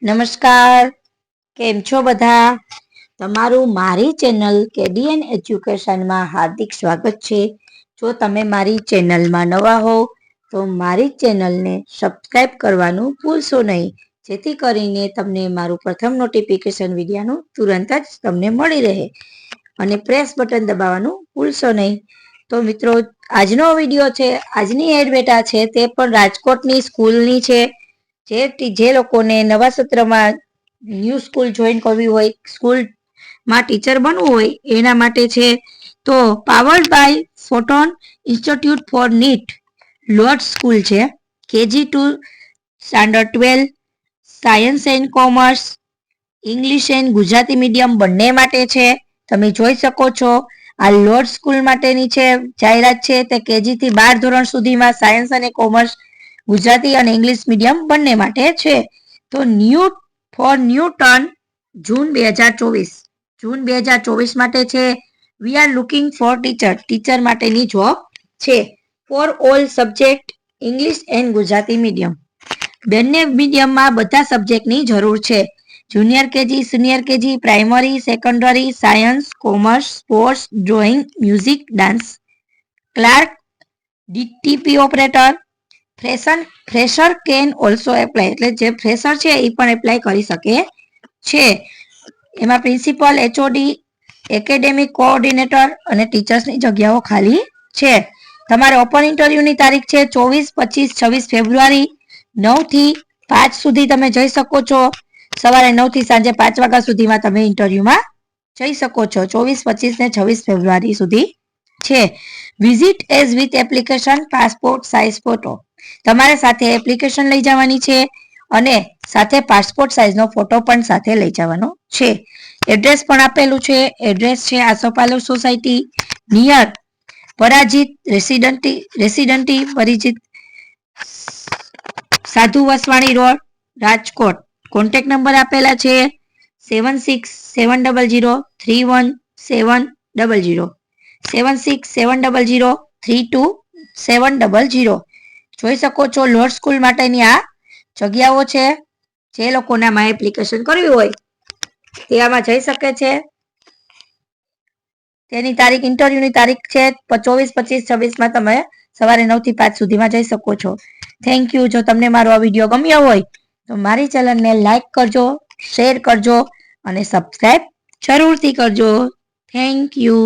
નમસ્કાર, કેમ છો બધા? તમારું મારી ચેનલ કેડીએન એજ્યુકેશનમાં હાર્દિક સ્વાગત છે. જો તમે મારી ચેનલમાં નવા હો તો મારી ચેનલને સબસ્ક્રાઇબ કરવાનું ભૂલશો નહીં, જેથી કરીને તમને મારું પ્રથમ નોટિફિકેશન વિડીયોનું તુરંત જ તમને મળી રહે અને પ્રેસ બટન દબાવવાનું ભૂલશો નહીં. તો મિત્રો, આજનો વિડીયો છે, આજની એડ બેટા છે તે પણ રાજકોટની સ્કૂલની છે. જે લોકોને નવા સત્રમાં ન્યૂ સ્કૂલ જોઈન કરવી હોય, સ્કૂલમાં ટીચર બનવું હોય એના માટે છે. તો powered by photon institute for NEET lord school છે. KG to standard 12 science and commerce, English and Gujarati medium બંને માટે છે. તમે જોઈ શકો છો આ લોર્ડ સ્કૂલ માટેની છે જાહેરાત છે. તે KG થી 12 ધોરણ સુધીમાં સાયન્સ અને કોમર્સ, ગુજરાતી અને ઇંગ્લિશ મીડિયમ બંને માટે છે. તો ન્યૂ ટર્ન જૂન 2024 માટે છે. We are looking for teacher માટેની જોબ છે. For all subject English and Gujarati medium, બંને મીડિયમમાં બધા સબ્જેક્ટની જરૂર છે. Junior KG, senior KG, primary, secondary, science, commerce, sports, drawing, music, dance, clerk, DTP operator, fresher can also apply, એટલે જે fresher છે એ પણ એપ્લાય કરી શકે છે. એમાં પ્રિન્સિપલ, HOD, એકેડેમિક કોઓર્ડિનેટર અને ટીચર્સની જગ્યાઓ ખાલી છે. તમારે ઓપન ઇન્ટરવ્યુની તારીખ છે 24, 25, 26 ફેબ્રુઆરી 9 થી 5 સુધી તમે જઈ શકો છો. સવારે 9 થી સાંજે 5 વાગ્યા સુધીમાં તમે ઇન્ટરવ્યુમાં જઈ શકો છો. 24, 25 ને 26 ફેબ્રુઆરી સુધી છે. Visit as with application, passport size photo, તમારે સાથે એપ્લિકેશન લઈ જવાની છે અને સાથે પાસપોર્ટ સાઇઝનો ફોટો પણ સાથે લઈ જવાનો છે. એડ્રેસ પણ આપેલું છે. એડ્રેસ છે આસોપાલવ સોસાયટી નિયર પરાજિત રેસિડન્ટી પરિચિત સાધુ Vasvani road, Rajkot. Contact number આપેલા છે 7670031700, 7670032700. જોઈ શકો છો લોર્ડ સ્કૂલ માટેની આ જગ્યાઓ છે. જે લોકોને આમાં એપ્લિકેશન કરવી હોય તે આમાં જઈ શકે છે. તેની તારીખ, ઇન્ટરવ્યુની તારીખ છે 24, 25, 26માં તમે સવારે 9 થી 5 સુધીમાં જઈ શકો છો. Thank you. જો તમને મારો આ વિડીયો ગમ્યો હોય તો મારી ચેનલને લાઈક કરજો, શેર કરજો અને સબસ્ક્રાઇબ જરૂરથી કરજો. Thank you.